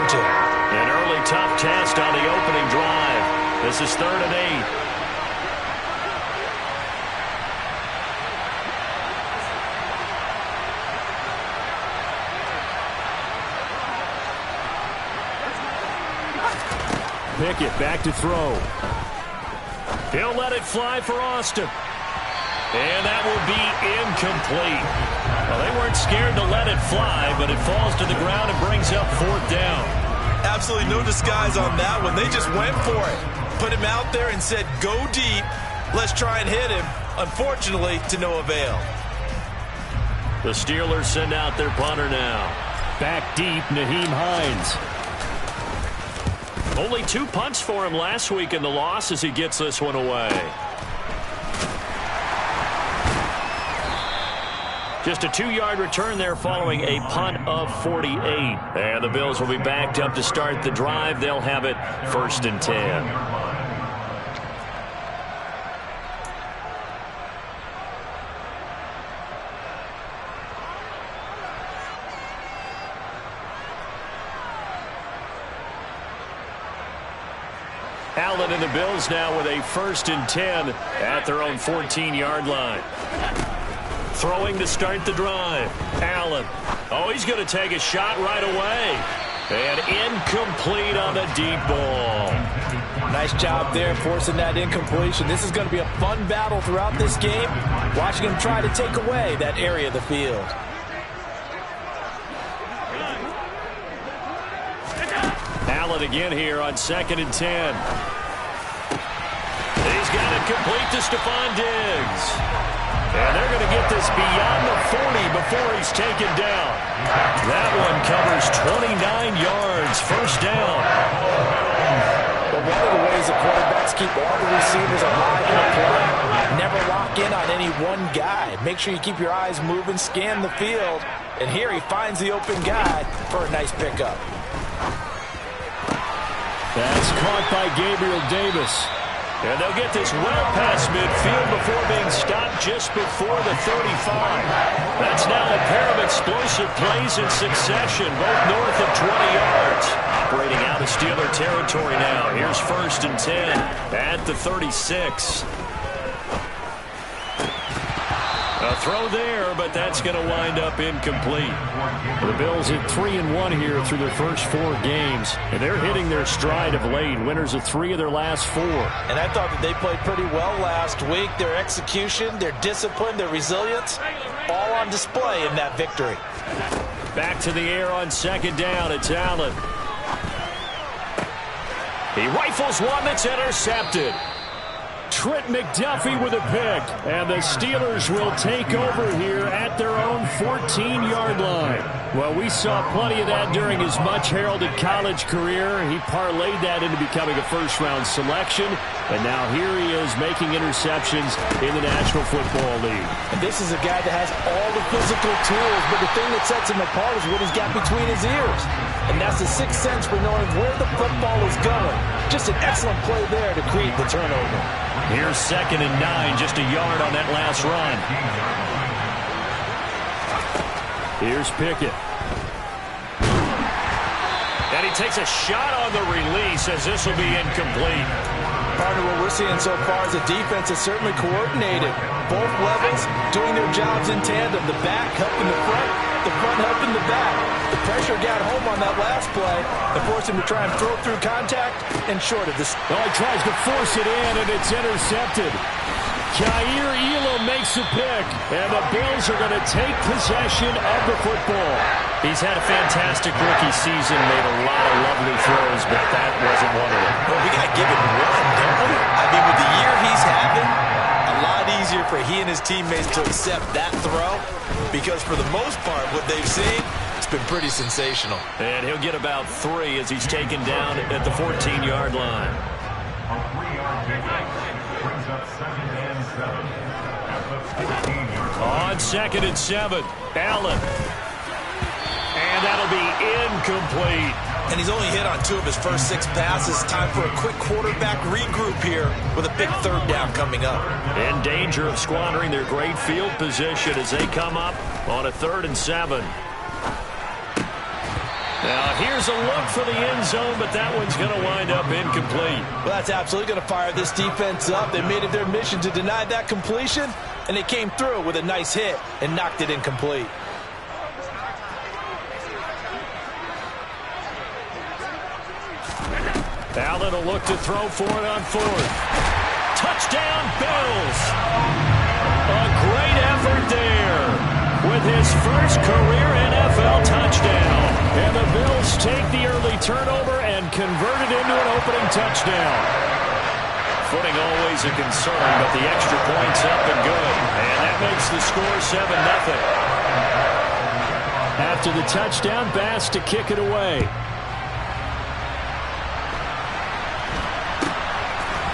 to. An early tough test on the opening drive. This is 3rd and 8. Pickett back to throw. He'll let it fly for Austin. And that will be incomplete. Well, they weren't scared to let it fly, but it falls to the ground and brings up 4th down. Absolutely no disguise on that one. They just went for it. Put him out there and said, go deep. Let's try and hit him. Unfortunately, to no avail. The Steelers send out their punter now. Back deep, Nyheim Hines. Only 2 punts for him last week in the loss as he gets this one away. Just a 2-yard return there following a punt of 48. And the Bills will be backed up to start the drive. They'll have it 1st and 10. Allen and the Bills now with a 1st and 10 at their own 14-yard line. Throwing to start the drive. Allen. Oh, he's going to take a shot right away. And incomplete on the deep ball. Nice job there forcing that incompletion. This is going to be a fun battle throughout this game. Watching him try to take away that area of the field. Allen again here on 2nd and 10. He's got it complete to Stephon Diggs. And they're going to get this beyond the 40 before he's taken down. That one covers 29 yards. 1st down. But one of the ways the quarterbacks keep all the receivers alive in the play, never lock in on any one guy. Make sure you keep your eyes moving, scan the field. And here he finds the open guy for a nice pickup. That's caught by Gabriel Davis. And they'll get this well past midfield before being stopped just before the 35. That's now a pair of explosive plays in succession, both north of 20 yards. Operating out of Steeler territory now. Here's 1st and 10 at the 36. A throw there, but that's going to wind up incomplete. The Bills at 3-1 here through their first 4 games, and they're hitting their stride of late. Winners of 3 of their last 4. And I thought that they played pretty well last week. Their execution, their discipline, their resilience, all on display in that victory. Back to the air on 2nd down. It's Allen. He rifles one that's intercepted. Trent McDuffie with a pick, and the Steelers will take over here at their own 14-yard line. Well, we saw plenty of that during his much-heralded college career. He parlayed that into becoming a first-round selection, and now here he is making interceptions in the National Football League. And this is a guy that has all the physical tools, but the thing that sets him apart is what he's got between his ears. And that's the sixth sense for knowing where the football is going. Just an excellent play there to create the turnover. Here's 2nd and 9, just a yard on that last run. Here's Pickett. And he takes a shot on the release as this will be incomplete. Partner, what we're seeing so far is the defense is certainly coordinated. Both levels doing their jobs in tandem. The back helping the front helping the back. The pressure got home on that last play and forced him to try and throw through contact and short of this. Oh, he tries to force it in, and it's intercepted. Jair Elam makes a pick, and the Bills are going to take possession of the football. He's had a fantastic rookie season, made a lot of lovely throws, but that wasn't one of them. Well, we got to give him one, don't we? I mean, with the year he's having, a lot easier for he and his teammates to accept that throw because for the most part, what they've seen, it's been pretty sensational. And he'll get about 3 as he's taken down at the 14-yard line. A 3-yard pickup brings up 2nd and 7 at the 15-yard line. On 2nd and 7, Allen. And that'll be incomplete. And he's only hit on 2 of his first 6 passes. Time for a quick quarterback regroup here with a big 3rd down coming up. In danger of squandering their great field position as they come up on a 3rd and 7. Now here's a look for the end zone, but that one's going to wind up incomplete. Well, that's absolutely going to fire this defense up. They made it their mission to deny that completion, and they came through with a nice hit and knocked it incomplete. Allen will look to throw for it on fourth. Touchdown, Bills! A great effort there with his first career NFL touchdown. And the Bills take the early turnover and convert it into an opening touchdown. Footing always a concern, but the extra point's up and good. And that makes the score 7-0. After the touchdown, Bass to kick it away.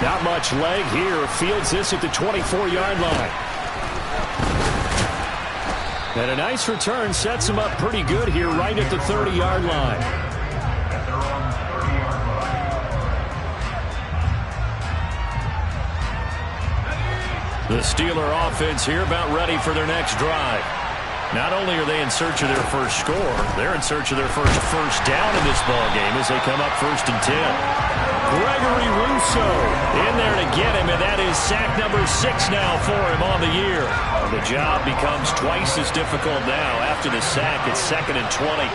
Not much leg here. Fields this at the 24-yard line. And a nice return sets him up pretty good here right at the 30-yard line. The Steeler offense here about ready for their next drive. Not only are they in search of their first score, they're in search of their first down in this ballgame as they come up 1st and 10. Gregory Rousseau in there to get him, and that is sack number 6 now for him on the year. The job becomes twice as difficult now. After the sack, it's 2nd and 20.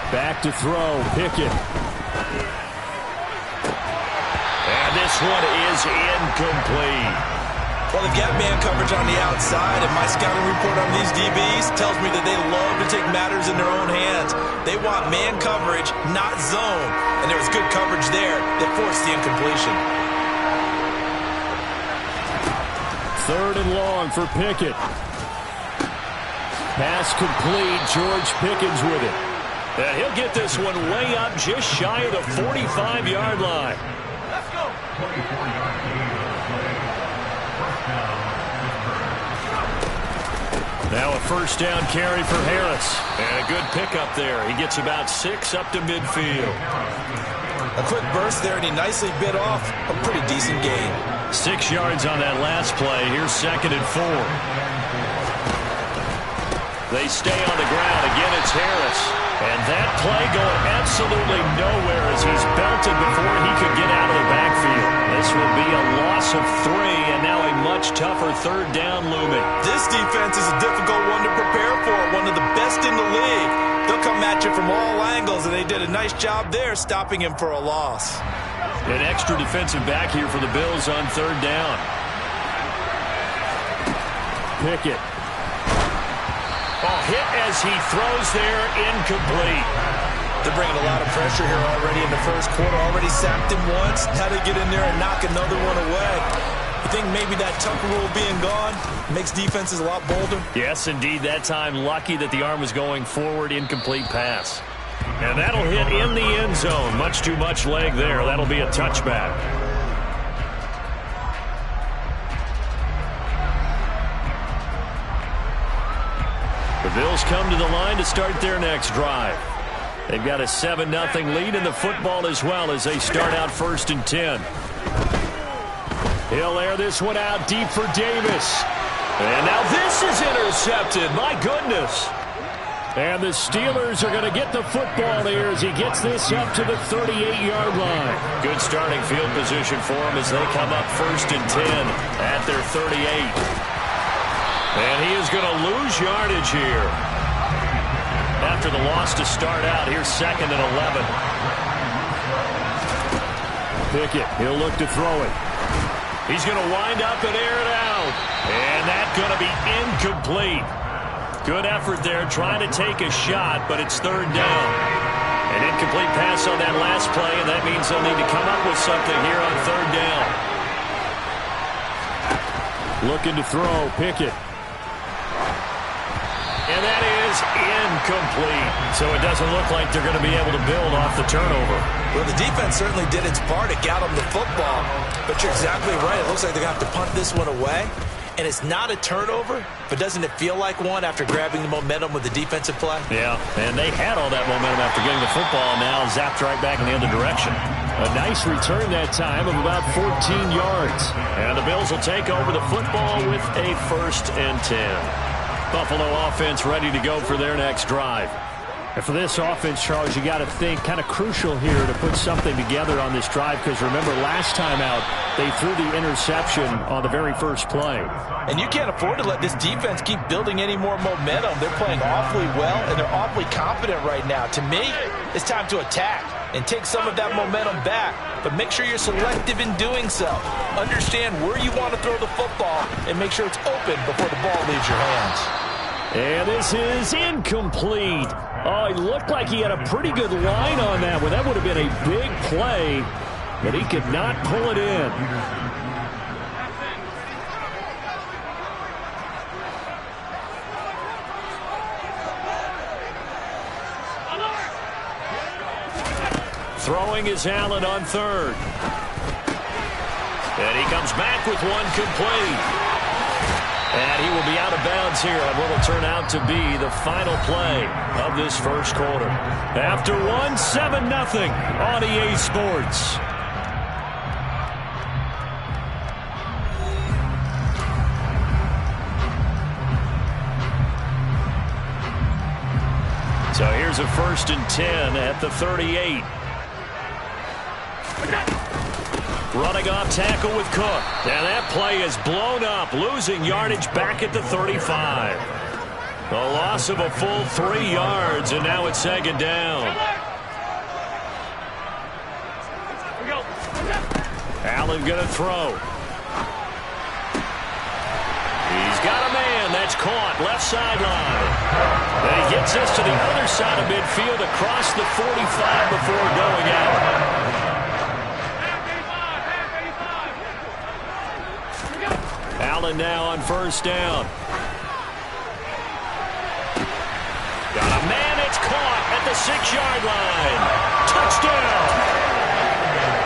Back to throw, Pickett. And this one is incomplete. Well, they've got man coverage on the outside, and my scouting report on these DBs tells me that they love to take matters in their own hands. They want man coverage, not zone, and there was good coverage there that forced the incompletion. 3rd and long for Pickett. Pass complete. George Pickens with it. And he'll get this one way up just shy of the 45-yard line. Let's go. 24-yard gain on the play. First down, Pittsburgh. Now a first down carry for Harris. And a good pickup there. He gets about 6 up to midfield. A quick burst there, and he nicely bit off a pretty decent gain. 6 yards on that last play. Here's 2nd and 4. They stay on the ground. Again, it's Harris. And that play going absolutely nowhere as he's belted before he could get out of the backfield. This will be a loss of 3, and now a much tougher 3rd down looming. This defense is a difficult one to prepare for, one of the best in the league. They'll come at you from all angles, and they did a nice job there stopping him for a loss. An extra defensive back here for the Bills on 3rd down. Pickett. Hit as he throws there, incomplete. They're bringing a lot of pressure here already in the first quarter. Already sacked him once. Had to get in there and knock another one away. You think maybe that Tucker rule being gone makes defenses a lot bolder? Yes, indeed. That time lucky that the arm was going forward. Incomplete pass. And that'll hit in the end zone. Much too much leg there. That'll be a touchback. The Bills come to the line to start their next drive. They've got a 7-0 lead in the football as well as they start out 1st and 10. He'll air this one out deep for Davis. And now this is intercepted. My goodness. And the Steelers are going to get the football here as he gets this up to the 38-yard line. Good starting field position for him as they come up 1st and 10 at their 38. And he is going to lose yardage here. After the loss to start out, here's 2nd and 11. Pickett, he'll look to throw it. He's going to wind up and air it out. And that's going to be incomplete. Good effort there trying to take a shot, but it's 3rd down. An incomplete pass on that last play, and that means they'll need to come up with something here on 3rd down. Looking to throw, Pickett. And that is incomplete. So it doesn't look like they're going to be able to build off the turnover. Well, the defense certainly did its part. It got them the football. But you're exactly right. It looks like they're going to have to punt this one away. And it's not a turnover, but doesn't it feel like one after grabbing the momentum with the defensive play? Yeah, and they had all that momentum after getting the football, now zapped right back in the other direction. A nice return that time of about 14 yards. And the Bills will take over the football with a 1st and 10. Buffalo offense ready to go for their next drive. And for this offense, Charles, you got to think kind of crucial here to put something together on this drive, because remember last time out they threw the interception on the very first play. And you can't afford to let this defense keep building any more momentum. They're playing awfully well, and they're awfully confident right now. To me, it's time to attack and take some of that momentum back. But make sure you're selective in doing so. Understand where you want to throw the football and make sure it's open before the ball leaves your hands. And this is incomplete. Oh, it looked like he had a pretty good line on that one. That would have been a big play, but he could not pull it in. Throwing is Allen on third. And he comes back with one complete. And he will be out of bounds here on what will turn out to be the final play of this first quarter. After one, 7-0 on EA Sports. So here's a 1st and 10 at the 38. Running off tackle with Cook. And that play is blown up, losing yardage back at the 35. A loss of a full 3 yards, and now it's 2nd down. Allen going to throw. He's got a man. That's caught. Left sideline. And he gets this to the other side of midfield across the 45 before going out. Allen now on 1st down. Got a man. It's caught at the 6-yard line. Touchdown.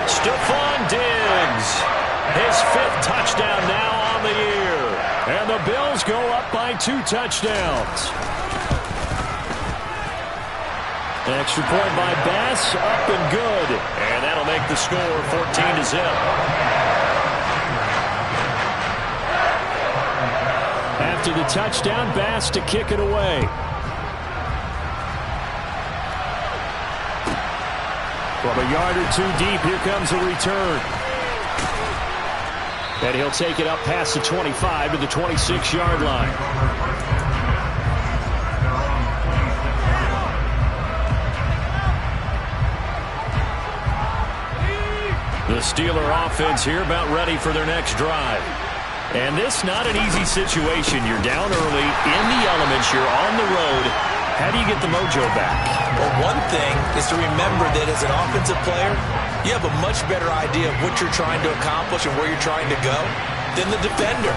Stephon Diggs. His 5th touchdown now on the year. And the Bills go up by 2 touchdowns. Extra point by Bass. Up and good. And that'll make the score 14-0. After the touchdown, Bass to kick it away. From a yard or 2 deep, here comes a return. And he'll take it up past the 25 to the 26-yard line. The Steeler offense here about ready for their next drive. And this not an easy situation. You're down early, in the elements, you're on the road. How do you get the mojo back? Well, one thing is to remember that as an offensive player, you have a much better idea of what you're trying to accomplish and where you're trying to go than the defender.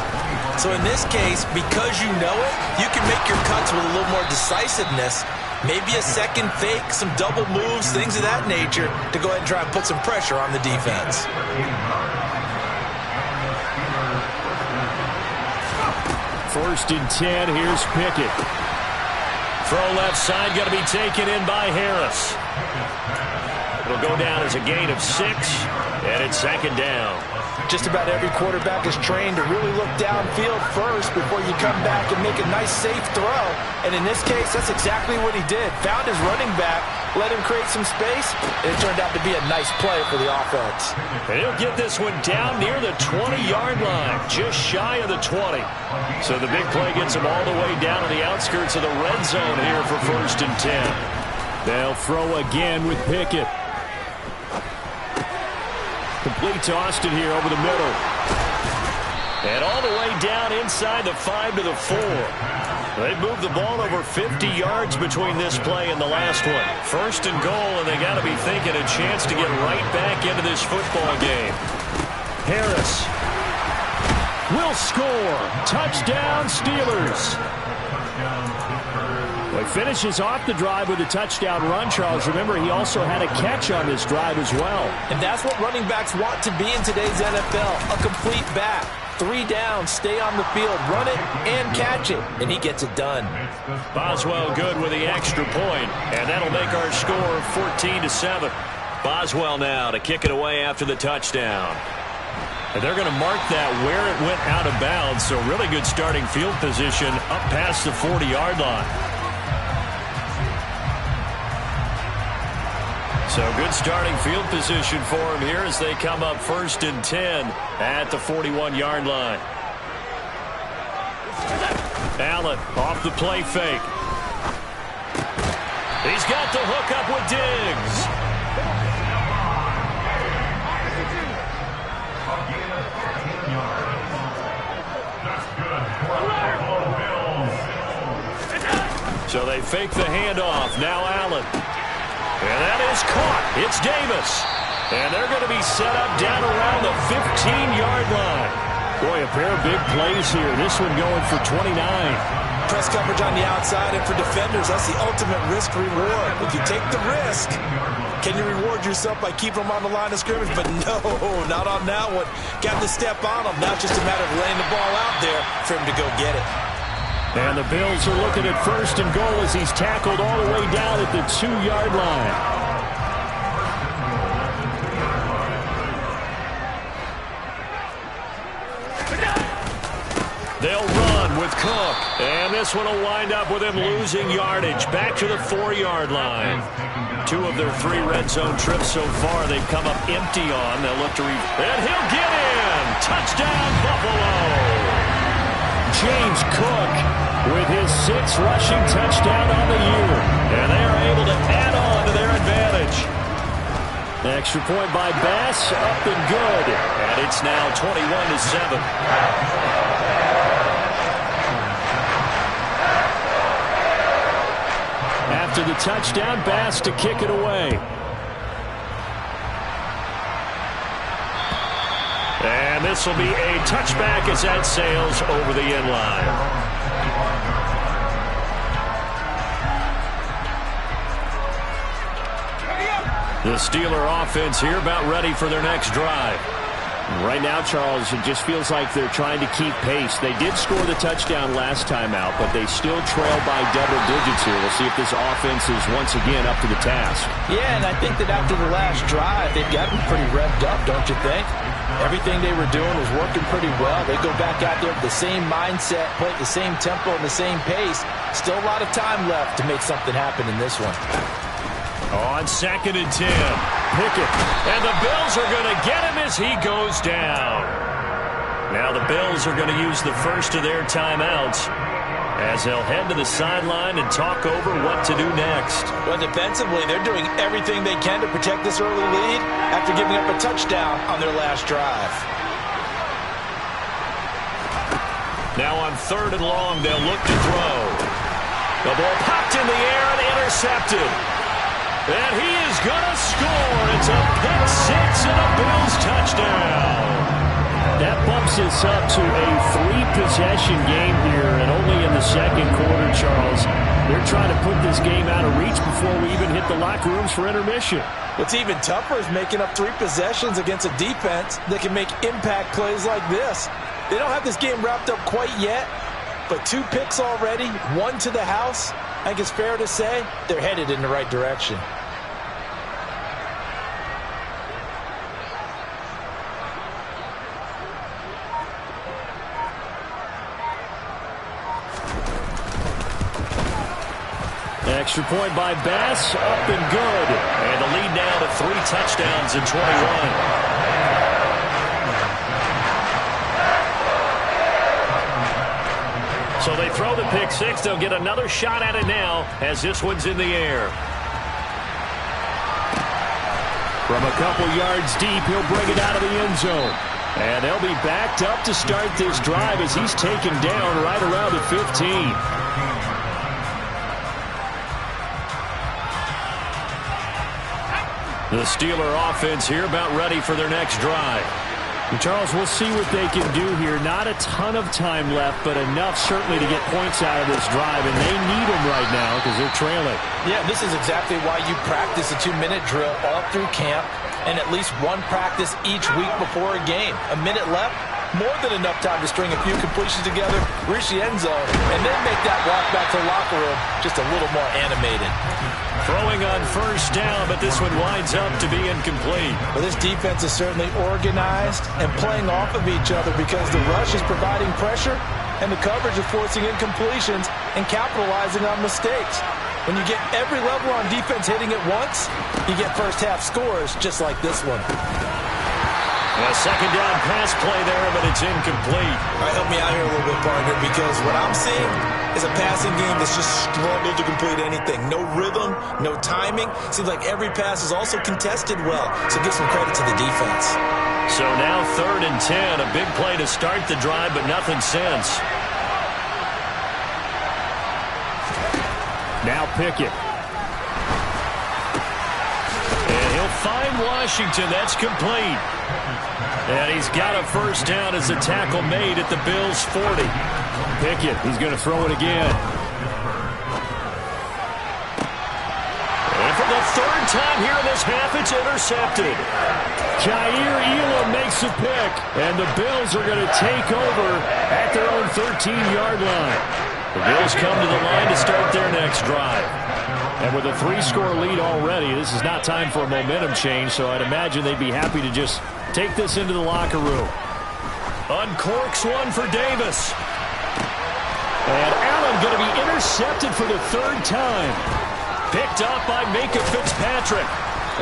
So in this case, because you know it, you can make your cuts with a little more decisiveness. Maybe a second fake, some double moves, things of that nature to go ahead and try and put some pressure on the defense. 1st and 10, here's Pickett. Throw left side, got to be taken in by Harris. It'll go down as a gain of 6, and it's 2nd down. Just about every quarterback is trained to really look downfield first before you come back and make a nice, safe throw. And in this case, that's exactly what he did. Found his running back, let him create some space, and it turned out to be a nice play for the offense. And he'll get this one down near the 20-yard line, just shy of the 20. So the big play gets him all the way down to the outskirts of the red zone here for 1st and 10. They'll throw again with Pickett. Complete to Austin here over the middle. And all the way down inside the 5 to the 4. They've moved the ball over 50 yards between this play and the last one. 1st and goal, and they got to be thinking a chance to get right back into this football game. Harris will score. Touchdown, Steelers. Well, he finishes off the drive with a touchdown run, Charles. Remember, he also had a catch on this drive as well. And that's what running backs want to be in today's NFL, a complete back. 3 down, stay on the field, run it, and catch it. And he gets it done. Boswell good with the extra point, and that'll make our score 14-7. Boswell now to kick it away after the touchdown. And they're going to mark that where it went out of bounds. So really good starting field position up past the 40-yard line. So good starting field position for him here as they come up 1st and 10 at the 41-yard line. Allen off the play fake. He's got the hook up with Diggs. So they fake the handoff. Now Allen. And that is caught. It's Davis. And they're going to be set up down around the 15-yard line. Boy, a pair of big plays here. This one going for 29. Press coverage on the outside, and for defenders, that's the ultimate risk-reward. If you take the risk, can you reward yourself by keeping them on the line of scrimmage? But no, not on that one. Got to step on them. Now it's just a matter of laying the ball out there for him to go get it. And the Bills are looking at 1st and goal as he's tackled all the way down at the 2-yard line. They'll run with Cook. And this one will wind up with him losing yardage back to the 4-yard line. 2 of their 3 red zone trips so far they've come up empty on. They'll look to and he'll get in. Touchdown, Buffalo. James Cook with his 6th rushing touchdown on the year. And they are able to add on to their advantage. Extra point by Bass, up and good. And it's now 21-7. After the touchdown, Bass to kick it away. And this will be a touchback as that sails over the end line. The Steeler offense here about ready for their next drive. Right now, Charles, it just feels like they're trying to keep pace. They did score the touchdown last time out, but they still trail by double digits here. We'll see if this offense is once again up to the task. Yeah, and I think that after the last drive, they've gotten pretty revved up, don't you think? Everything they were doing was working pretty well. They go back out there with the same mindset, play at the same tempo and the same pace. Still a lot of time left to make something happen in this one. On 2nd and 10, Pickett. And the Bills are going to get him as he goes down. Now the Bills are going to use the first of their timeouts as they'll head to the sideline and talk over what to do next. Well, defensively, they're doing everything they can to protect this early lead after giving up a touchdown on their last drive. Now on 3rd and long, they'll look to throw. The ball popped in the air and intercepted. And he is going to score. It's a pick 6 and a Bills touchdown. That bumps us up to a 3-possession game here, and only in the 2nd quarter, Charles. They're trying to put this game out of reach before we even hit the locker rooms for intermission. What's even tougher is making up 3 possessions against a defense that can make impact plays like this. They don't have this game wrapped up quite yet, but 2 picks already, 1 to the house. I think it's fair to say they're headed in the right direction. Extra point by Bass, up and good. And the lead now to 3 touchdowns and 21. So they throw the pick 6. They'll get another shot at it now as this one's in the air. From a couple yards deep, he'll bring it out of the end zone. And they'll be backed up to start this drive as he's taken down right around the 15. The Steeler offense here about ready for their next drive. And Charles, we'll see what they can do here. Not a ton of time left, but enough certainly to get points out of this drive, and they need them right now because they're trailing. Yeah, this is exactly why you practice a 2-minute drill all through camp and at least 1 practice each week before a game. A minute left, more than enough time to string a few completions together, reach the end zone, and then make that walk back to the locker room just a little more animated. Throwing on first down, but this one winds up to be incomplete. Well, this defense is certainly organized and playing off of each other because the rush is providing pressure and the coverage is forcing incompletions and capitalizing on mistakes. When you get every level on defense hitting at once, you get first-half scores just like this one. A second down pass play there, but it's incomplete. All right, help me out here a little bit, partner, because what I'm seeing is a passing game that's just struggled to complete anything. No rhythm, no timing. Seems like every pass is also contested well, so give some credit to the defense. So now 3rd and 10, a big play to start the drive, but nothing since. Now Pickett. And he'll find Washington. That's complete. And he's got a first down as a tackle made at the Bills' 40. Pickett, he's going to throw it again. And for the 3rd time here in this half, it's intercepted. Jair Elam makes a pick, and the Bills are going to take over at their own 13-yard line. The Bills come to the line to start their next drive. And with a 3-score lead already, this is not time for a momentum change, so I'd imagine they'd be happy to just take this into the locker room. Uncorks one for Davis. And Allen going to be intercepted for the 3rd time. Picked up by Minka Fitzpatrick.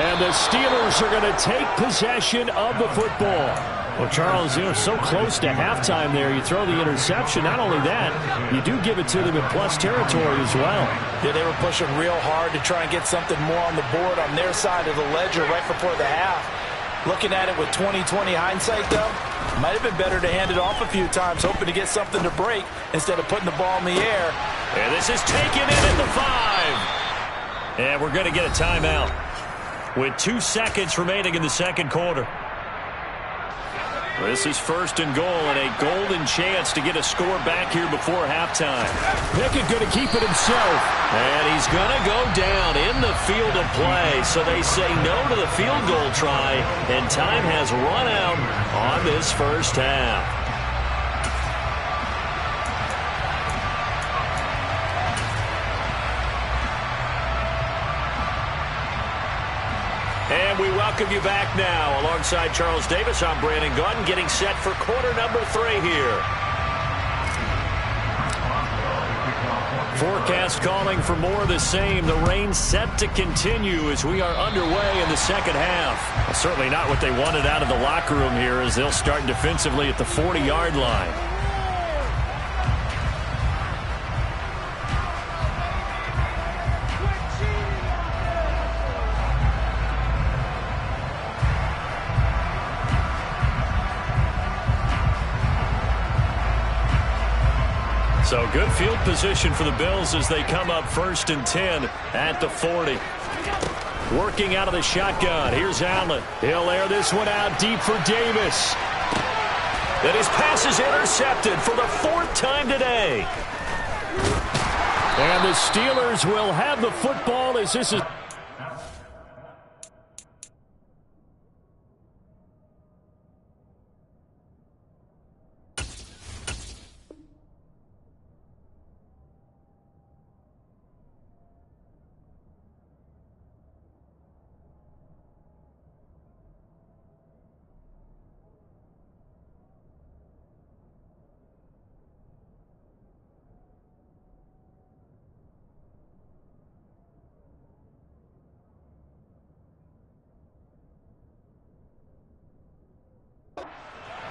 And the Steelers are going to take possession of the football. Well, Charles, so close to halftime there. You throw the interception. Not only that, you do give it to them in plus territory as well. Yeah, they were pushing real hard to try and get something more on the board on their side of the ledger right before the half. Looking at it with 20/20 hindsight, though, might have been better to hand it off a few times, hoping to get something to break instead of putting the ball in the air. And this is taken in at the 5. And we're going to get a timeout with 2 seconds remaining in the second quarter. This is 1st and goal and a golden chance to get a score back here before halftime. Pickett going to keep it himself. And he's going to go down in the field of play. So they say no to the field goal try, and time has run out on this first half. And we welcome you back now. Alongside Charles Davis, I'm Brandon Gaudin, getting set for quarter number 3 here. Forecast calling for more of the same. The rain set to continue as we are underway in the second half. Well, certainly not what they wanted out of the locker room here as they'll start defensively at the 40-yard line. So good field position for the Bills as they come up 1st and 10 at the 40. Working out of the shotgun. Here's Allen. He'll air this one out deep for Davis. And his pass is intercepted for the 4th time today. And the Steelers will have the football as this is...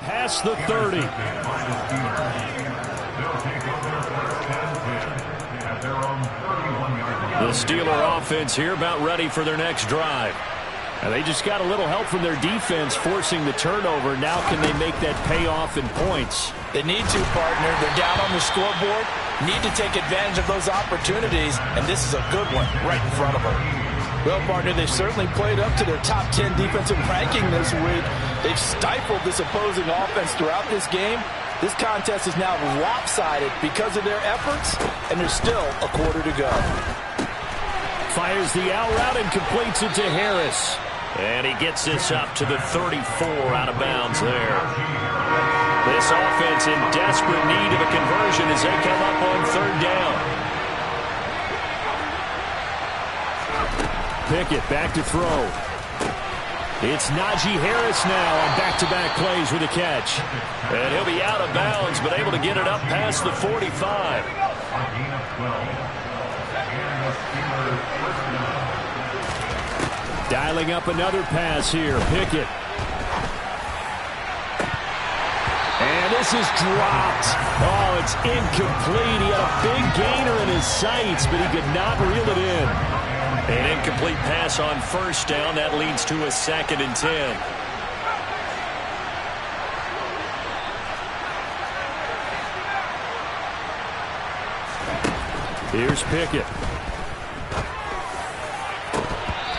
Past the 30. The Steeler offense here about ready for their next drive. And they just got a little help from their defense forcing the turnover. Now can they make that pay off in points? They need to, partner. They're down on the scoreboard. Need to take advantage of those opportunities, and this is a good one right in front of them. Well, partner, they've certainly played up to their top 10 defensive ranking this week. They've stifled this opposing offense throughout this game. This contest is now lopsided because of their efforts, and there's still a quarter to go. Fires the out route and completes it to Harris. And he gets this up to the 34 out of bounds there. This offense in desperate need of a conversion as they come up on 3rd down. Pickett back to throw. It's Najee Harris now on back-to-back plays with a catch. And he'll be out of bounds, but able to get it up past the 45. Dialing up another pass here. Pickett. And this is dropped. Oh, it's incomplete. He had a big gainer in his sights, but he could not reel it in. An incomplete pass on first down. That leads to a 2nd and 10. Here's Pickett.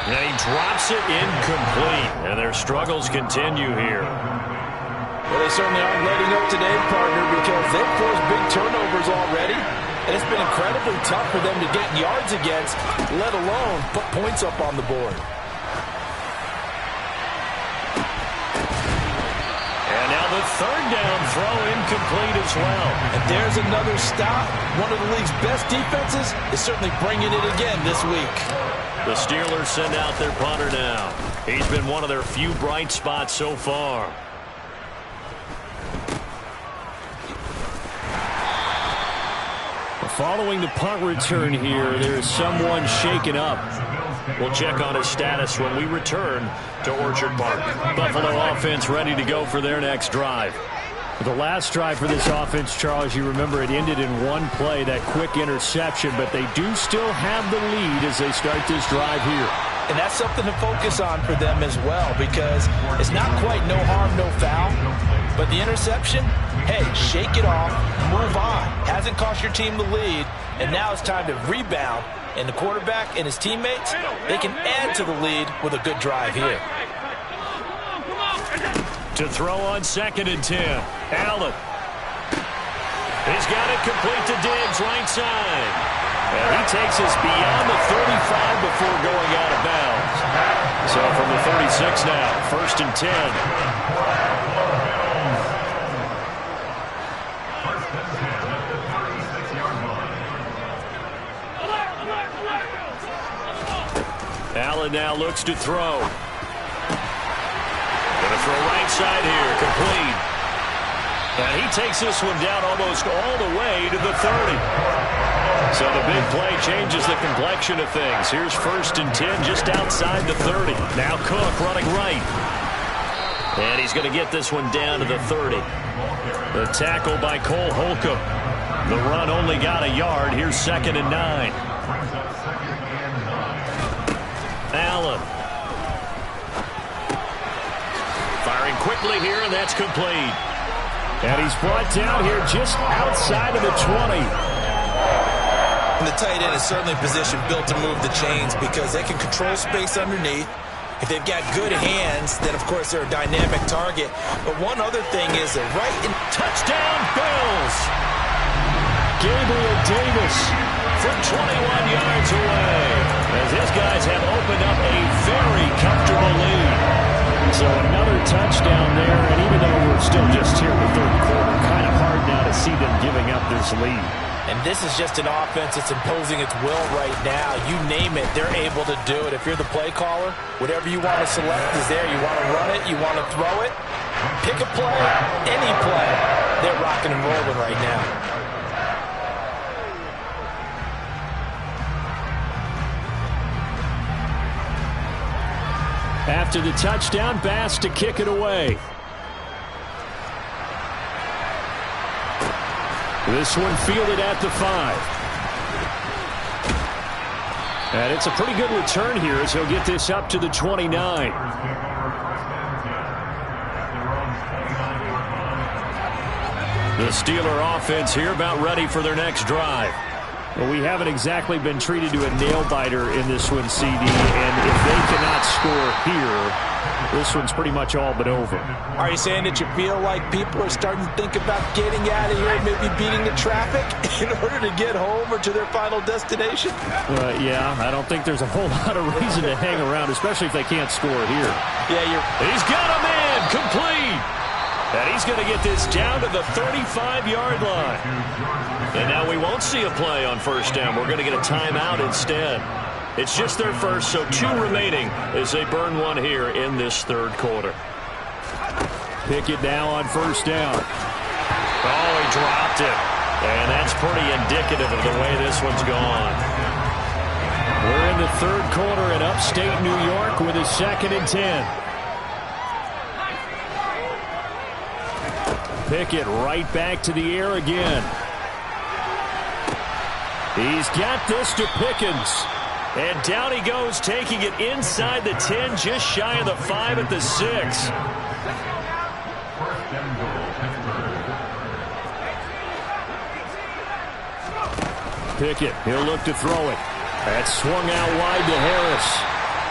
And he drops it incomplete. And their struggles continue here. Well, they certainly aren't letting up today, partner, because they've forced big turnovers already. And it's been incredibly tough for them to get yards against, let alone put points up on the board. And now the 3rd down throw incomplete as well. And there's another stop. One of the league's best defenses is certainly bringing it again this week. The Steelers send out their punter now. He's been one of their few bright spots so far. Following the punt return here, there's someone shaken up. We'll check on his status when we return to Orchard Park. Buffalo offense ready to go for their next drive. The last drive for this offense, Charles, you remember it ended in one play, that quick interception, but they do still have the lead as they start this drive here. And that's something to focus on for them as well, because it's not quite no harm, no foul. But the interception, hey, shake it off, move on. Hasn't cost your team the lead, and now it's time to rebound. And the quarterback and his teammates, they can add to the lead with a good drive here. To throw on 2nd and 10, Allen. He's got it complete to Diggs, right side. And he takes us beyond the 35 before going out of bounds. So from the 36 now, 1st and 10. Allen now looks to throw. Going to throw right side here, complete. And he takes this one down almost all the way to the 30. So the big play changes the complexion of things. Here's 1st and 10 just outside the 30. Now Cook running right. And he's going to get this one down to the 30. The tackle by Cole Holcomb. The run only got a yard. Here's 2nd and 9. Allen. Firing quickly here, and that's complete. And he's brought down here just outside of the 20. And the tight end is certainly a position built to move the chains because they can control space underneath. If they've got good hands, then, of course, they're a dynamic target. But one other thing is that right in touchdown, Bills. Gabriel Davis from 21 yards away, as his guys have opened up a very comfortable lead. So another touchdown there, and even though we're still just here in the 3rd quarter, kind of hard now to see them giving up this lead. And this is just an offense that's imposing its will right now. You name it, they're able to do it. If you're the play caller, whatever you want to select is there. You want to run it, you want to throw it, pick a play, any play. They're rocking and rolling right now. After the touchdown, Bass to kick it away. This one fielded at the 5. And it's a pretty good return here as he'll get this up to the 29. The Steeler offense here about ready for their next drive. Well, we haven't exactly been treated to a nail-biter in this one, CD, and if they cannot score here, this one's pretty much all but over. Are you saying that you feel like people are starting to think about getting out of here, maybe beating the traffic in order to get home or to their final destination? Yeah, I don't think there's a whole lot of reason to hang around, especially if they can't score here. Yeah, he's got him in, complete. And he's going to get this down to the 35-yard line. And now we won't see a play on 1st down. We're going to get a timeout instead. It's just their first, so 2 remaining as they burn one here in this third quarter. Pickett now on first down. Oh, he dropped it. And that's pretty indicative of the way this one's gone. We're in the third quarter in upstate New York with a 2nd and 10. Pickett right back to the air again. He's got this to Pickens. And down he goes, taking it inside the 10, just shy of the 5 at the 6. Pickett, he'll look to throw it. That's swung out wide to Harris.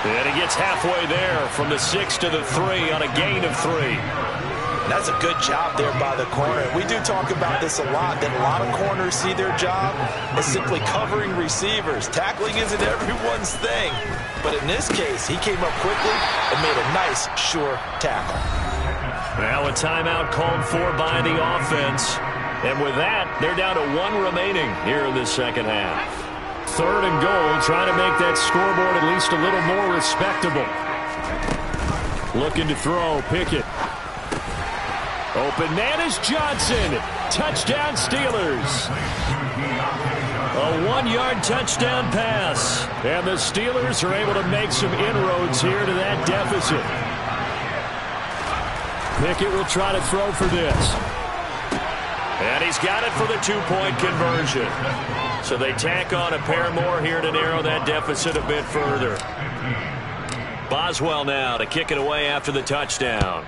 And he gets halfway there from the 6 to the 3 on a gain of 3. That's a good job there by the corner. We do talk about this a lot, that a lot of corners see their job as simply covering receivers. Tackling isn't everyone's thing. But in this case, he came up quickly and made a nice, sure tackle. Now a timeout called for by the offense. And with that, they're down to 1 remaining here in the second half. 3rd and goal, trying to make that scoreboard at least a little more respectable. Looking to throw, Pickett. Open man is Johnson. Touchdown Steelers. A 1-yard touchdown pass. And the Steelers are able to make some inroads here to that deficit. Pickett will try to throw for this. And he's got it for the 2-point conversion. So they tack on a pair more here to narrow that deficit a bit further. Boswell now to kick it away after the touchdown.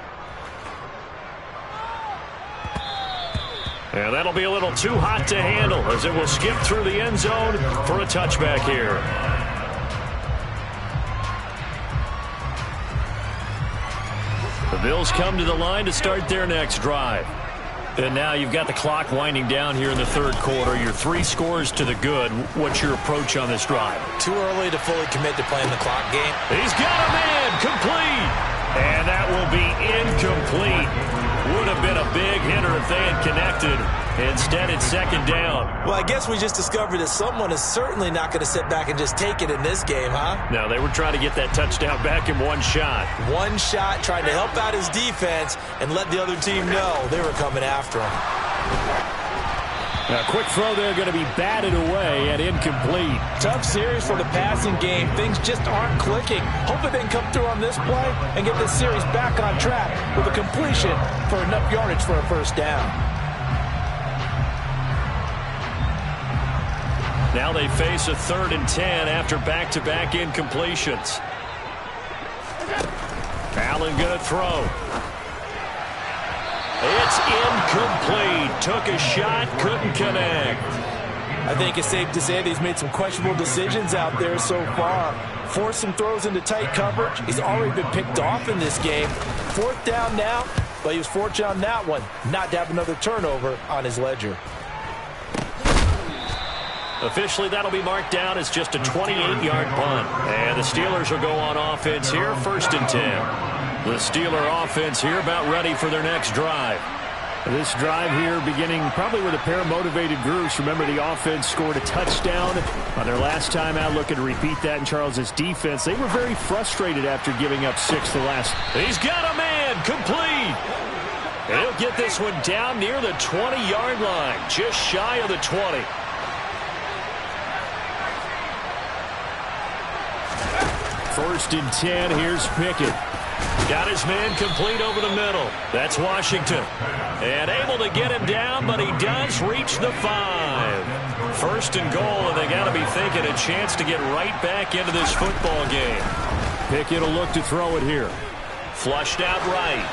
And that'll be a little too hot to handle as it will skip through the end zone for a touchback here. The Bills come to the line to start their next drive. And now you've got the clock winding down here in the third quarter. Your 3 scores to the good. What's your approach on this drive? Too early to fully commit to playing the clock game. He's got a man complete. And that will be incomplete. Would have been a big hitter if they had connected. Instead, it's 2nd down. Well, I guess we just discovered that someone is certainly not going to sit back and just take it in this game, huh? No, they were trying to get that touchdown back in 1 shot. 1 shot, trying to help out his defense and let the other team know they were coming after him. A quick throw there going to be batted away and incomplete. Tough series for the passing game. Things just aren't clicking. Hopefully they can come through on this play and get this series back on track with a completion for enough yardage for a first down. Now they face a 3rd and 10 after back-to-back incompletions. Allen going to throw. It's incomplete. Took a shot, couldn't connect. I think it's safe to say that he's made some questionable decisions out there so far. Forced some throws into tight coverage. He's already been picked off in this game. 4th down now, but he was fortunate on that one not to have another turnover on his ledger. Officially, that'll be marked down as just a 28-yard punt. And the Steelers will go on offense here, 1st and 10. The Steeler offense here about ready for their next drive. This drive here beginning probably with a pair of motivated groups. Remember, the offense scored a touchdown on their last time out. Looking to repeat that in Charles's defense. They were very frustrated after giving up 6 the last. He's got a man complete. And he'll get this one down near the 20-yard line, just shy of the 20. First and 10, here's Pickett. Got his man complete over the middle. That's Washington. And able to get him down, but he does reach the 5. 1st and goal, and they got to be thinking a chance to get right back into this football game. Pickett will look to throw it here. Flushed out right.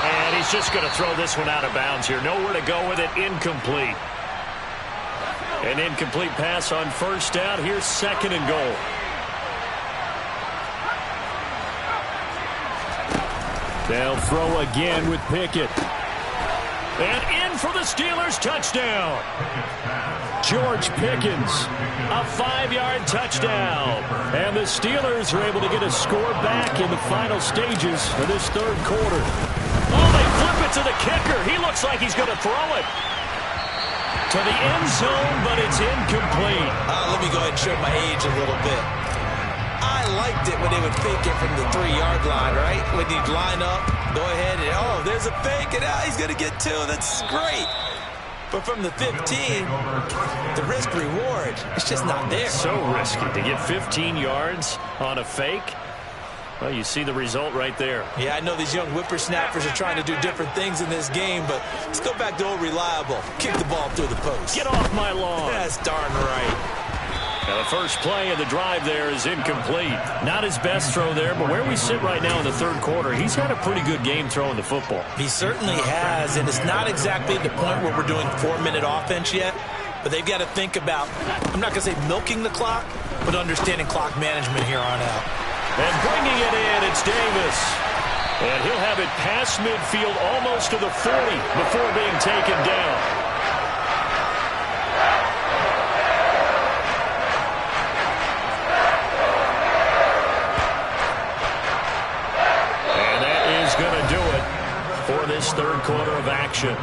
And he's just going to throw this one out of bounds here. Nowhere to go with it. Incomplete. An incomplete pass on 1st down. Here's 2nd and goal. They'll throw again with Pickett. And in for the Steelers, touchdown. George Pickens. A 5-yard touchdown. And the Steelers are able to get a score back in the final stages of this third quarter. Oh, they flip it to the kicker. He looks like he's going to throw it. to the end zone, but it's incomplete. Let me go ahead and show my age a little bit. I liked it when they would fake it from the 3-yard line, right? When you'd line up, go ahead and, oh, there's a fake, and he's going to get 2. That's great. But from the 15, the risk-reward, it's just not there. So risky to get 15 yards on a fake. Well, you see the result right there. Yeah, I know these young whippersnappers are trying to do different things in this game, but let's go back to old reliable. Kick the ball through the post. Get off my lawn. That's darn right. Now the first play of the drive there is incomplete. Not his best throw there, but where we sit right now in the third quarter, he's had a pretty good game throwing the football. He certainly has, and it's not exactly the point where we're doing 4-minute offense yet, but they've got to think about, I'm not going to say milking the clock, but understanding clock management here on out. And bringing it in, it's Davis. And he'll have it past midfield almost to the 40 before being taken down. For this third quarter of action.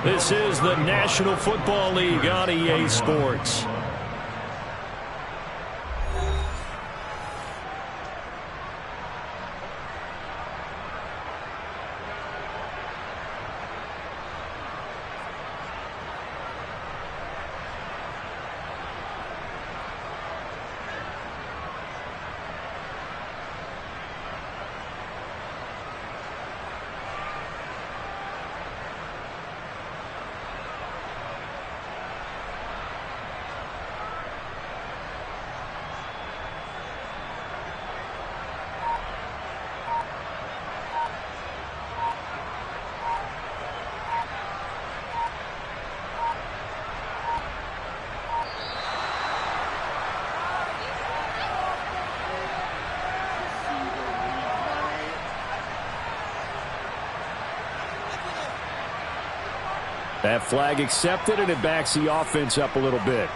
This is the National Football League on EA Sports. That flag accepted, and it backs the offense up a little bit.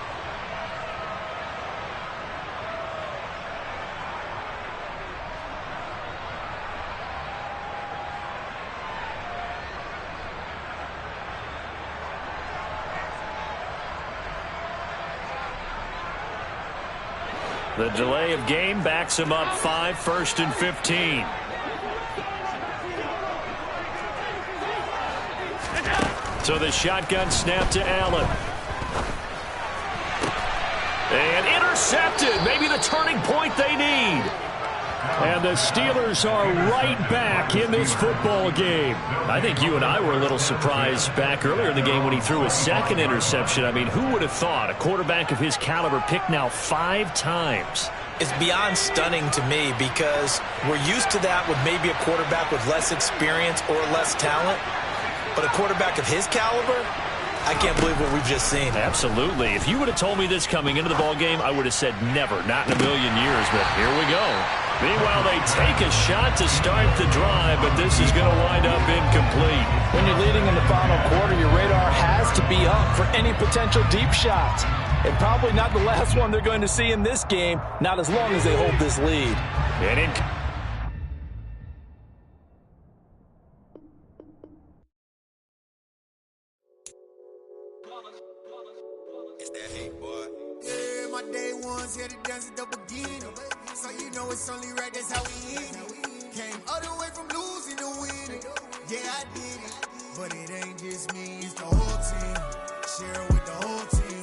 The delay of game backs him up 5, 1st and 15. So the shotgun snap to Allen. And intercepted. Maybe the turning point they need. And the Steelers are right back in this football game. I think you and I were a little surprised back earlier in the game when he threw his second interception. I mean, who would have thought a quarterback of his caliber picked now 5 times? It's beyond stunning to me because we're used to that with maybe a quarterback with less experience or less talent. But a quarterback of his caliber, I can't believe what we've just seen. Absolutely. If you would have told me this coming into the ball game, I would have said never, not in a million years. But here we go. Meanwhile, they take a shot to start the drive, but this is going to wind up incomplete. When you're leading in the final quarter, your radar has to be up for any potential deep shots. And probably not the last one they're going to see in this game, not as long as they hold this lead. And here to dance at the beginning. So you know it's only right, that's how we end it. Came all the way from losing to winning. Yeah, I did it. But it ain't just me, it's the whole team. Share it with the whole team.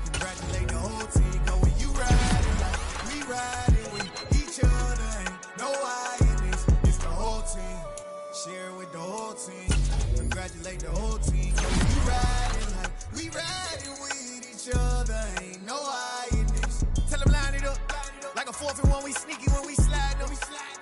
Congratulate the whole team. Go when you riding like we riding with each other. Ain't no I in this. It's the whole team. Share it with the whole team. Congratulate the whole team. Go when you riding like we riding with each other. Ain't no I in this. Tell them line it up. Like a 4th and 1, we sneaky when we slide them.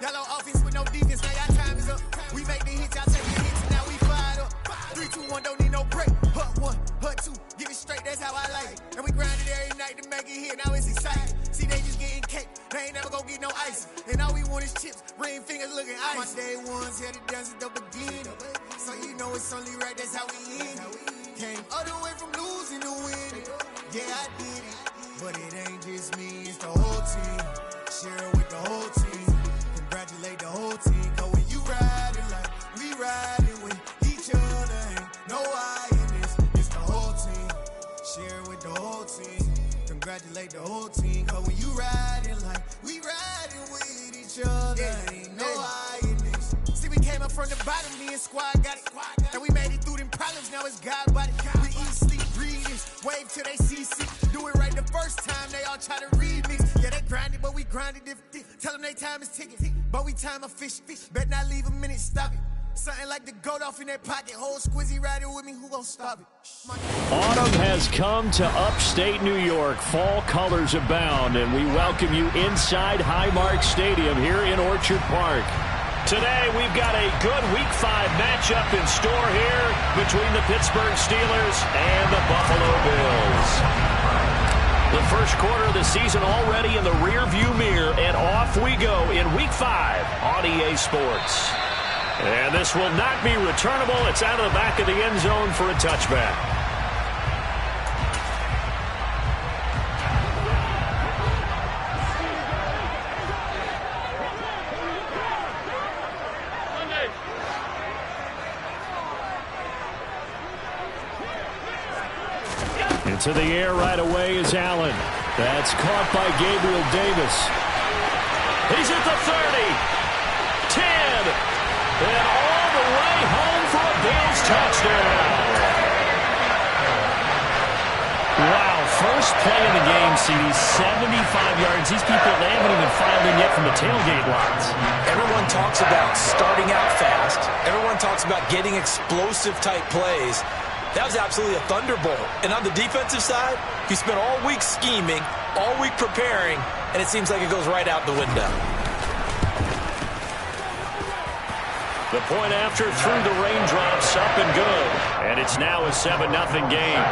Y'all on offense with no defense, now y'all time is up. We make the hits, y'all take the hits, and now we fired up. 3, 2, 1, don't need no break. Hut 1, hut 2, give it straight, that's how I like it. And we grind it every night to make it here, now it's exciting. See, they just getting cake, they ain't never gonna get no ice. And all we want is chips, ring fingers looking ice. My day ones here to dance at the beginning. So you know it's only right, that's how we end it. Came all the way from losing to winning. Yeah, I did it. But it ain't just me, it's the whole team. Share it with the whole team. Congratulate the whole team. Go when you riding like we riding with each other. Ain't no I in this, it's the whole team. from the bottom, me and squad got it. And we made it through them problems, now it's God body. We eat, sleep, breathe this, wave till they see sick. Do it right the first time, they all try to remix. Yeah, they grinded, but we grinded different. Tell them they time is ticking, but we time a fish. Bet not leave a minute, stop it. Something like the goat off in that pocket. Whole squizzy riding with me, who gon' stop it? Autumn has come to upstate New York. Fall colors abound, and we welcome you inside Highmark Stadium here in Orchard Park. Today, we've got a good Week 5 matchup in store here between the Pittsburgh Steelers and the Buffalo Bills. The first quarter of the season already in the rearview mirror, and off we go in Week 5 on EA Sports. And this will not be returnable. It's out of the back of the end zone for a touchback. Into the air right away is Allen. That's caught by Gabriel Davis. He's at the 30. 10. And all the way home for a Bills touchdown. Wow, first play of the game, CD, 75 yards. These people, they haven't even filed in yet from the tailgate lots. Everyone talks about starting out fast. Everyone talks about getting explosive-type plays. That was absolutely a thunderbolt. And on the defensive side, you spent all week scheming, all week preparing, and it seems like it goes right out the window. The point after through the raindrops, up and good. And it's now a 7-0 game.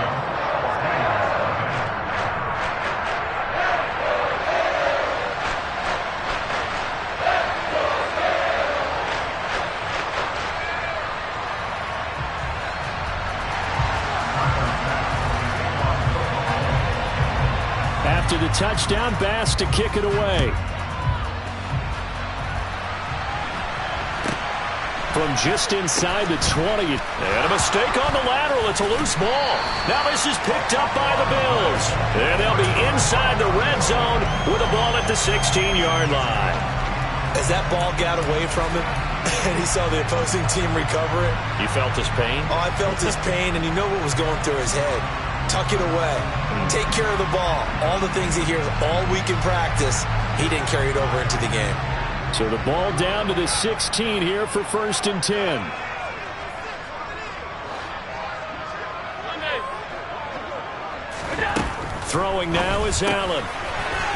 After the touchdown, Bass to kick it away. From just inside the 20. And a mistake on the lateral. It's a loose ball. Now this is picked up by the Bills. And they'll be inside the red zone with a ball at the 16-yard line. As that ball got away from him, and he saw the opposing team recover it. You felt his pain? Oh, I felt his pain, and you know what was going through his head. Tuck it away. Take care of the ball. All the things he hears all week in practice, he didn't carry it over into the game. So the ball down to the 16 here for 1st and 10. Throwing now is Allen.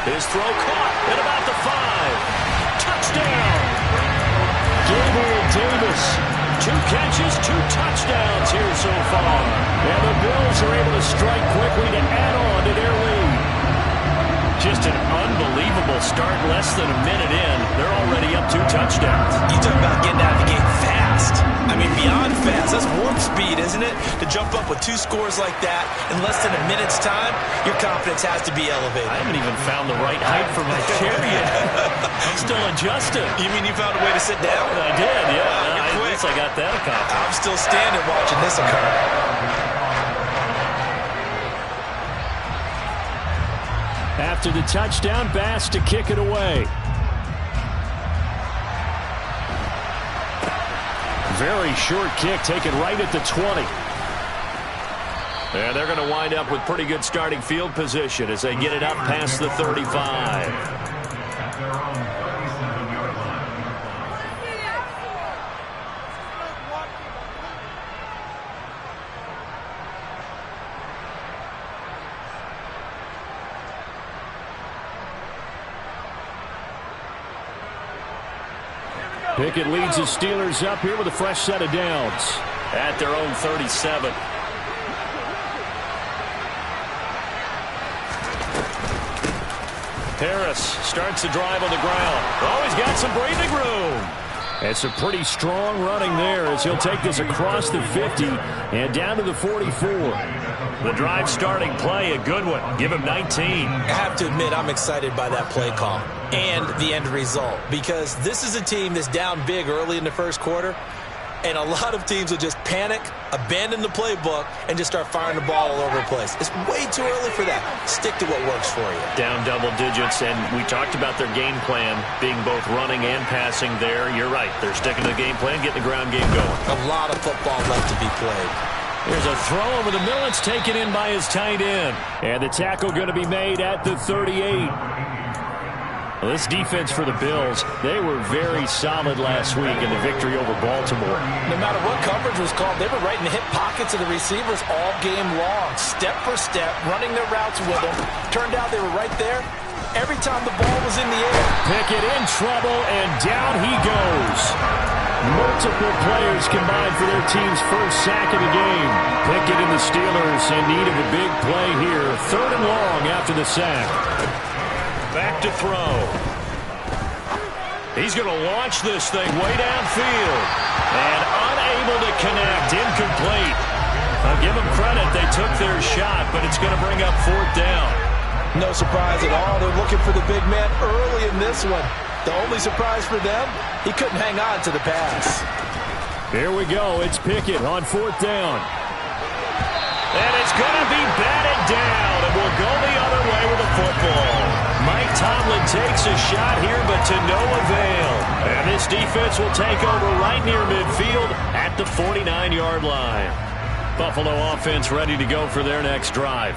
His throw caught at about the 5. Touchdown! Gabriel Davis. 2 catches, 2 touchdowns here so far. And the Bills are able to strike quickly to add on to their lead. Just an unbelievable start, less than a minute in. They're already up 2 touchdowns. You talk about getting out of the gate fast. I mean, beyond fast. That's warp speed, isn't it? To jump up with 2 scores like that in less than a minute's time, your confidence has to be elevated. I haven't even found the right height for my chair yet. I'm still adjusting. You mean you found a way to sit down? I did, yeah. Wow, At least I got that accomplished. I'm still standing watching this occur. After the touchdown, Bass to kick it away. Very short kick, taken right at the 20. And they're going to wind up with pretty good starting field position as they get it up past the 35. At their own 37-yard line. Pickett leads his Steelers up here with a fresh set of downs at their own 37. Harris starts the drive on the ground. Oh, he's got some breathing room. It's a pretty strong running there as he'll take this across the 50 and down to the 44. The drive starting play, a good one. Give him 19. I have to admit, I'm excited by that play call and the end result, because this is a team that's down big early in the first quarter, And a lot of teams will just panic, abandon the playbook, and just start firing the ball all over the place. It's way too early for that. Stick to what works for you. Down double digits, and we talked about their game plan being both running and passing there. You're right. They're sticking to the game plan, getting the ground game going. A lot of football left to be played. There's a throw over the middle. It's taken in by his tight end. And the tackle going to be made at the 38. Well, this defense for the Bills, they were very solid last week in the victory over Baltimore. No matter what coverage was called, they were right in the hip pockets of the receivers all game long, step for step, running their routes with them. Turned out they were right there every time the ball was in the air. Pickett in trouble, and down he goes. Multiple players combined for their team's first sack of the game. Pickett and the Steelers in need of a big play here. 3rd and long after the sack. Back to throw. He's going to launch this thing way downfield. And unable to connect. Incomplete. I'll give them credit. They took their shot, but it's going to bring up 4th down. No surprise at all. They're looking for the big man early in this one. The only surprise for them, he couldn't hang on to the pass. Here we go. It's Pickett on 4th down. And it's going to be batted down, and we'll go the other way with the football. Mike Tomlin takes a shot here, but to no avail. And this defense will take over right near midfield at the 49-yard line. Buffalo offense ready to go for their next drive.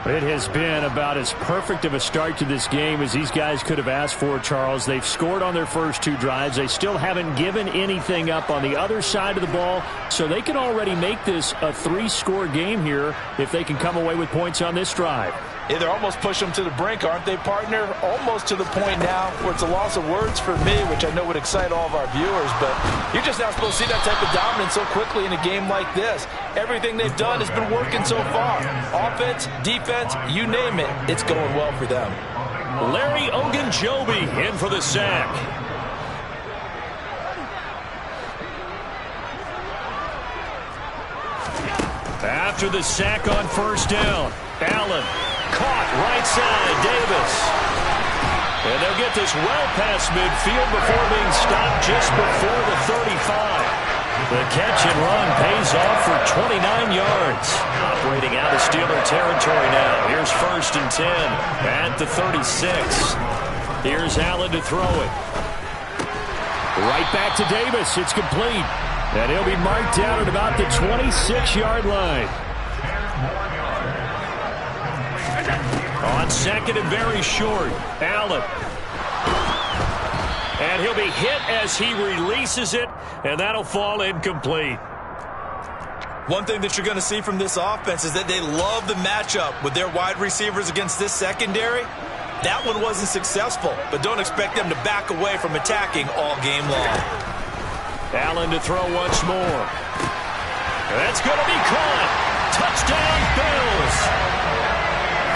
It has been about as perfect of a start to this game as these guys could have asked for, Charles. They've scored on their first 2 drives. They still haven't given anything up on the other side of the ball, so they can already make this a 3-score game here if they can come away with points on this drive. Yeah, they're almost pushing them to the brink, aren't they, partner? Almost to the point now where it's a loss of words for me, which I know would excite all of our viewers, but you're just not supposed to see that type of dominance so quickly in a game like this. Everything they've done has been working so far. Offense, defense, you name it, it's going well for them. Larry Ogunjobi in for the sack. After the sack on 1st down, Allen caught right side, Davis. And they'll get this well past midfield before being stopped just before the 35. The catch and run pays off for 29 yards. Operating out of Steeler territory now. Here's 1st and 10 at the 36. Here's Allen to throw it. Right back to Davis. It's complete. And he'll be marked down at about the 26-yard line. On 2nd and very short, Allen. And he'll be hit as he releases it, and that'll fall incomplete. One thing that you're going to see from this offense is that they love the matchup with their wide receivers against this secondary. That one wasn't successful, but don't expect them to back away from attacking all game long. Allen to throw once more. That's going to be caught. Touchdown, Bills.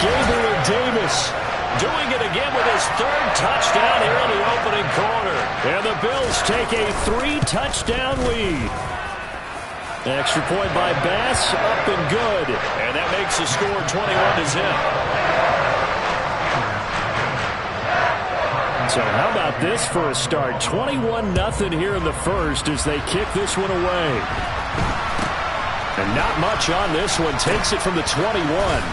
Gabriel Davis doing it again with his 3rd touchdown here in the opening quarter. And the Bills take a 3-touchdown lead. Extra point by Bass, up and good. And that makes the score 21-0. So how about this for a start? 21-0 here in the first as they kick this one away. And not much on this one. Takes it from the 21.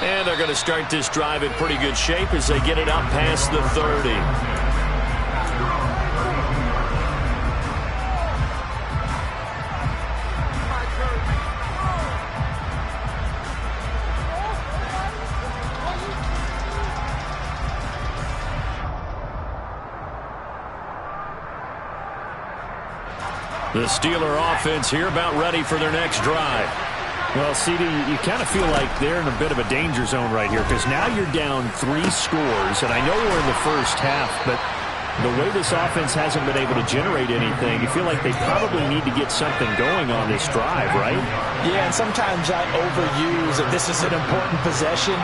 And they're going to start this drive in pretty good shape as they get it up past the 30. The Steeler offense here about ready for their next drive. Well, CD, you kind of feel like they're in a bit of a danger zone right here because now you're down 3 scores, and I know we're in the first half, but the way this offense hasn't been able to generate anything, you feel like they probably need to get something going on this drive, right? Yeah, and sometimes I overuse that this is an important possession,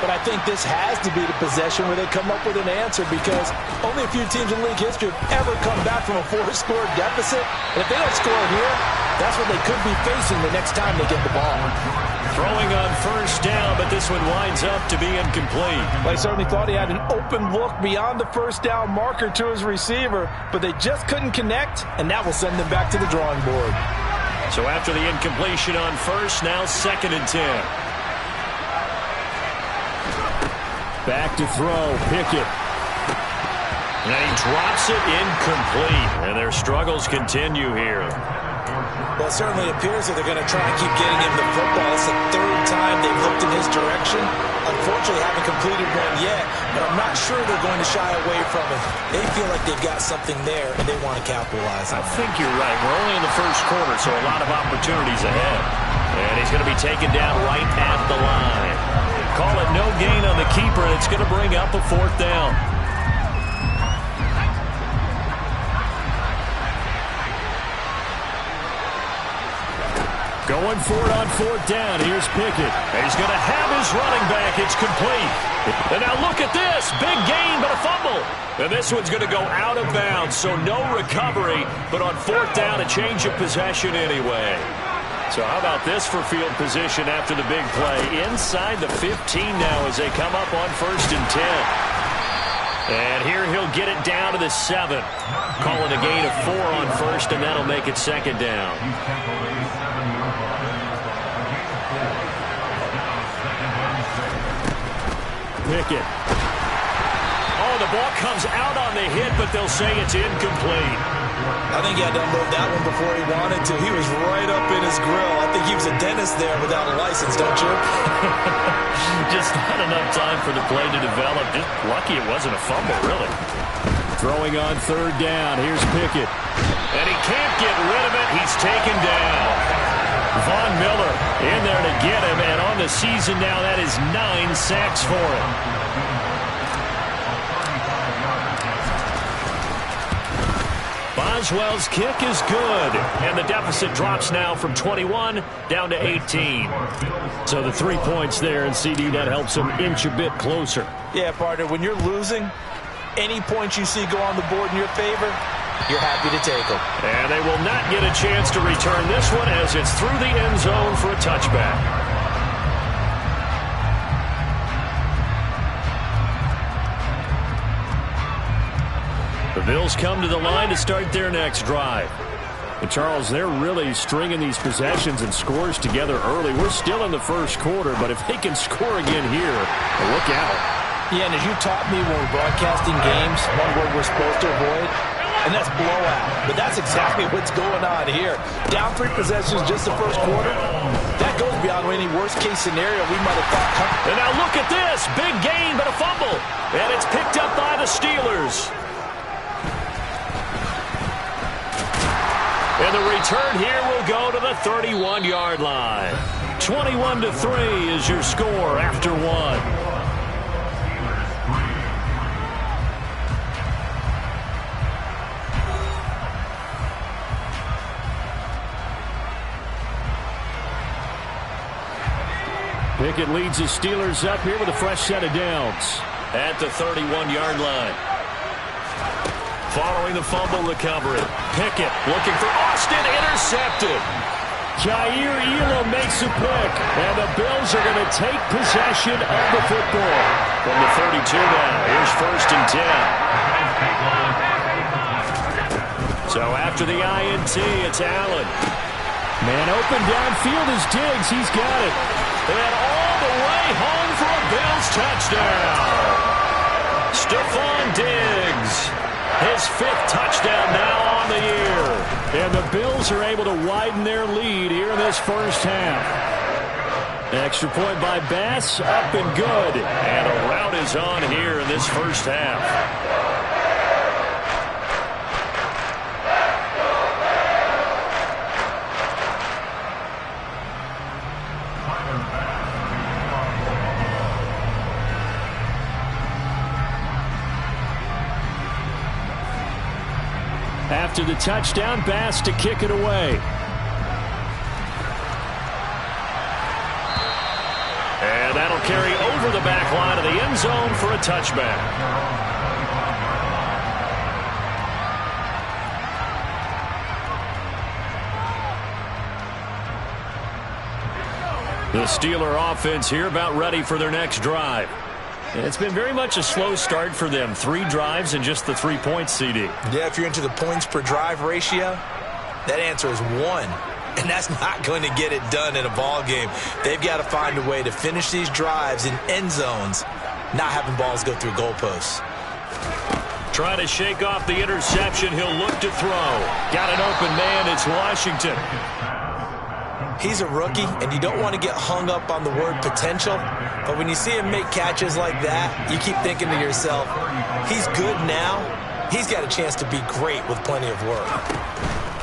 but I think this has to be the possession where they come up with an answer because only a few teams in league history have ever come back from a 4-score deficit. And if they don't score here, That's what they could be facing the next time they get the ball. Throwing on first down, but this one winds up to be incomplete. Well, he certainly thought he had an open look beyond the first down marker to his receiver, but they just couldn't connect, and that will send them back to the drawing board. So after the incompletion on first, now 2nd and 10. Back to throw, Pickett. And he drops it incomplete, and their struggles continue here. Well, it certainly appears that they're going to try and keep getting him the football. It's the 3rd time they've looked in his direction. Unfortunately, haven't completed one yet, but I'm not sure they're going to shy away from it. They feel like they've got something there, and they want to capitalize on it. I think you're right. We're only in the first quarter, so a lot of opportunities ahead. And he's going to be taken down right at the line. Call it no gain on the keeper, and it's going to bring up a 4th down. Going for it on 4th down. Here's Pickett. And he's going to have his running back. It's complete. And now look at this. Big gain, but a fumble. And this one's going to go out of bounds, so no recovery. But on 4th down, a change of possession anyway. So how about this for field position after the big play? Inside the 15 now as they come up on 1st and 10. And here he'll get it down to the 7. Calling a gain of 4 on 1st, and that'll make it 2nd down. Pickett. Oh, the ball comes out on the hit, but they'll say it's incomplete. I think he had to unload that one before he wanted to. He was right up in his grill. I think he was a dentist there without a license, don't you? Just not enough time for the play to develop. Just lucky it wasn't a fumble, really. Throwing on 3rd down. Here's Pickett. And he can't get rid of it. He's taken down. Von Miller in there to get him, and on the season now, that is 9 sacks for him. Boswell's kick is good, and the deficit drops now from 21 down to 18. So the 3 points there, and CD, that helps him inch a bit closer. Yeah, partner, when you're losing, any points you see go on the board in your favor, you're happy to take them. And they will not get a chance to return this one as it's through the end zone for a touchback. The Bills come to the line to start their next drive. And Charles, they're really stringing these possessions and scores together early. We're still in the first quarter, but if they can score again here, look out. Yeah, and as you taught me when we're broadcasting games, one word we're supposed to avoid, and that's blowout. But that's exactly what's going on here. Down 3 possessions just the first quarter. That goes beyond any worst-case scenario we might have thought. And now look at this. Big gain, but a fumble. And it's picked up by the Steelers. And the return here will go to the 31-yard line. 21-3 is your score after 1. Pickett leads the Steelers up here with a fresh set of downs. At the 31-yard line. Following the fumble recovery. Pickett looking for Austin. Intercepted. Jair Elam makes a pick. And the Bills are going to take possession of the football. From the 32 now. Here's 1st and 10. So after the INT, it's Allen. Man open downfield is Diggs. He's got it. And all the way home for a Bills touchdown. Stephon Diggs. His 5th touchdown now on the year. And the Bills are able to widen their lead here in this first half. Extra point by Bass, up and good. And a rout is on here in this first half. After the touchdown, Bass to kick it away. And that'll carry over the back line of the end zone for a touchback. The Steeler offense here about ready for their next drive. It's been very much a slow start for them. 3 drives and just the 3 points, CD. Yeah, if you're into the points per drive ratio, that answer is 1. And that's not going to get it done in a ball game. They've got to find a way to finish these drives in end zones, not having balls go through goalposts. Trying to shake off the interception. He'll look to throw. Got an open man. It's Washington. He's a rookie, and you don't want to get hung up on the word potential. But when you see him make catches like that, you keep thinking to yourself, he's good now. He's got a chance to be great with plenty of work.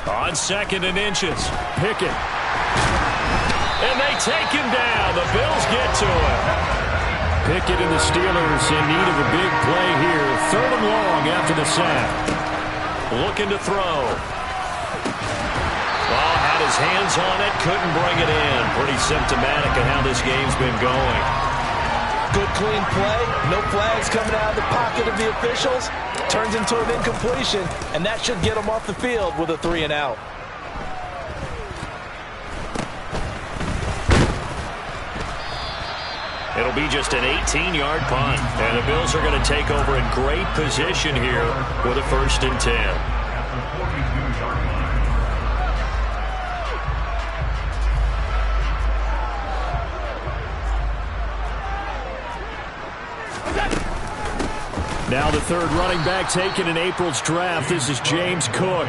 On 2nd and inches, Pickett. And they take him down. The Bills get to him. Pickett and the Steelers in need of a big play here. 3rd and long after the sack. Looking to throw. Well, had his hands on it, couldn't bring it in. Pretty symptomatic of how this game's been going. Good clean play. No flags coming out of the pocket of the officials. Turns into an incompletion, and that should get him off the field with a 3 and out. It'll be just an 18-yard punt, and the Bills are going to take over in great position here with a 1st and 10. Now the 3rd running back taken in April's draft. This is James Cook.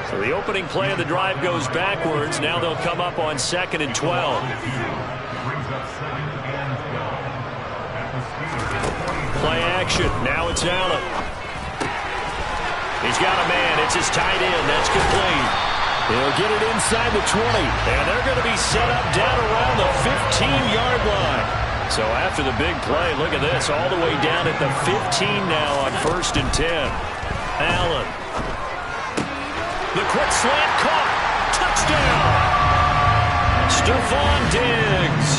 So the opening play of the drive goes backwards. Now they'll come up on 2nd and 12. Play action. Now it's Allen. He's got a man. It's his tight end. That's complete. He'll get it inside the 20. And they're going to be set up down around the 15-yard line. So after the big play, look at this, all the way down at the 15 now on 1st and 10. Allen. The quick slant caught. Touchdown. Stephon Diggs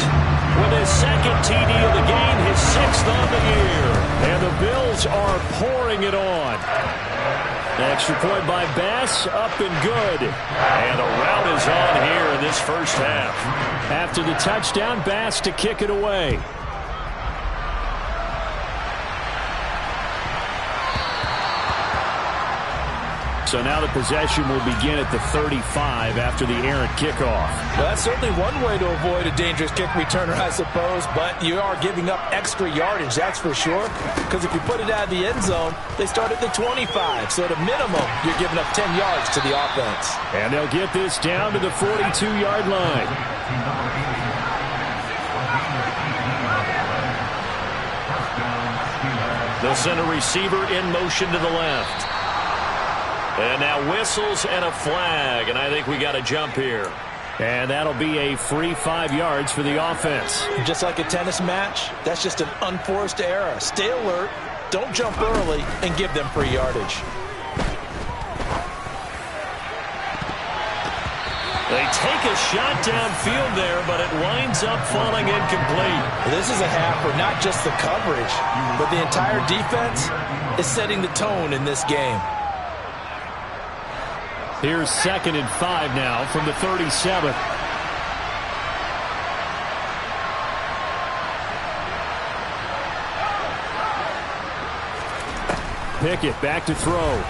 with his 2nd TD of the game, his 6th on the year. And the Bills are pouring it on. Extra point by Bass, up and good. And a rout is on here in this first half. After the touchdown, Bass to kick it away. So now the possession will begin at the 35 after the errant kickoff. Well, that's certainly one way to avoid a dangerous kick returner, I suppose, but you are giving up extra yardage, that's for sure, because if you put it out of the end zone, they start at the 25, so at a minimum, you're giving up 10 yards to the offense. And they'll get this down to the 42-yard line. They'll send a receiver in motion to the left. And now whistles and a flag, and I think we got a jump here. And that'll be a free 5 yards for the offense. Just like a tennis match, that's just an unforced error. Stay alert, don't jump early, and give them free yardage. They take a shot downfield there, but it winds up falling incomplete. This is a half where not just the coverage, but the entire defense is setting the tone in this game. Here's 2nd and 5 now from the 37. Pickett back to throw.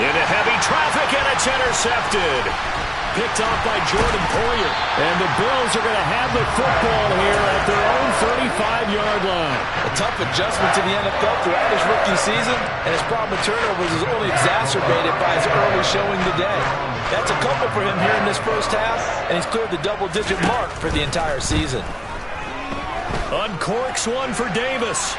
Into heavy traffic, and it's intercepted. Picked off by Jordan Poyer. And the Bills are going to have the football here at their own 35-yard line. A tough adjustment to the NFL throughout his rookie season, and his problem with turnovers is only exacerbated by his early showing today. That's a couple for him here in this first half, and he's cleared the double-digit mark for the entire season. Uncorks one for Davis.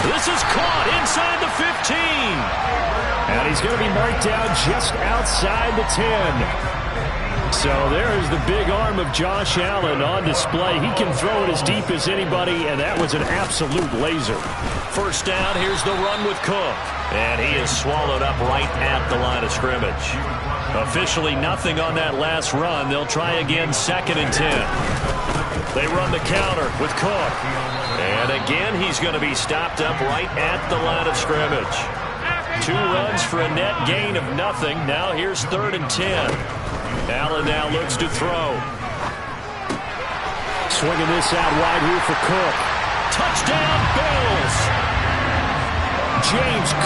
This is caught inside the 15. And he's going to be marked down just outside the 10. So there's the big arm of Josh Allen on display. He can throw it as deep as anybody, and that was an absolute laser. First down, here's the run with Cook. And he is swallowed up right at the line of scrimmage. Officially nothing on that last run. They'll try again 2nd and 10. They run the counter with Cook. And again, he's going to be stopped up right at the line of scrimmage. 2 runs for a net gain of nothing. Now here's 3rd and 10. Allen now looks to throw. Swinging this out wide here for Cook. Touchdown, Bills! James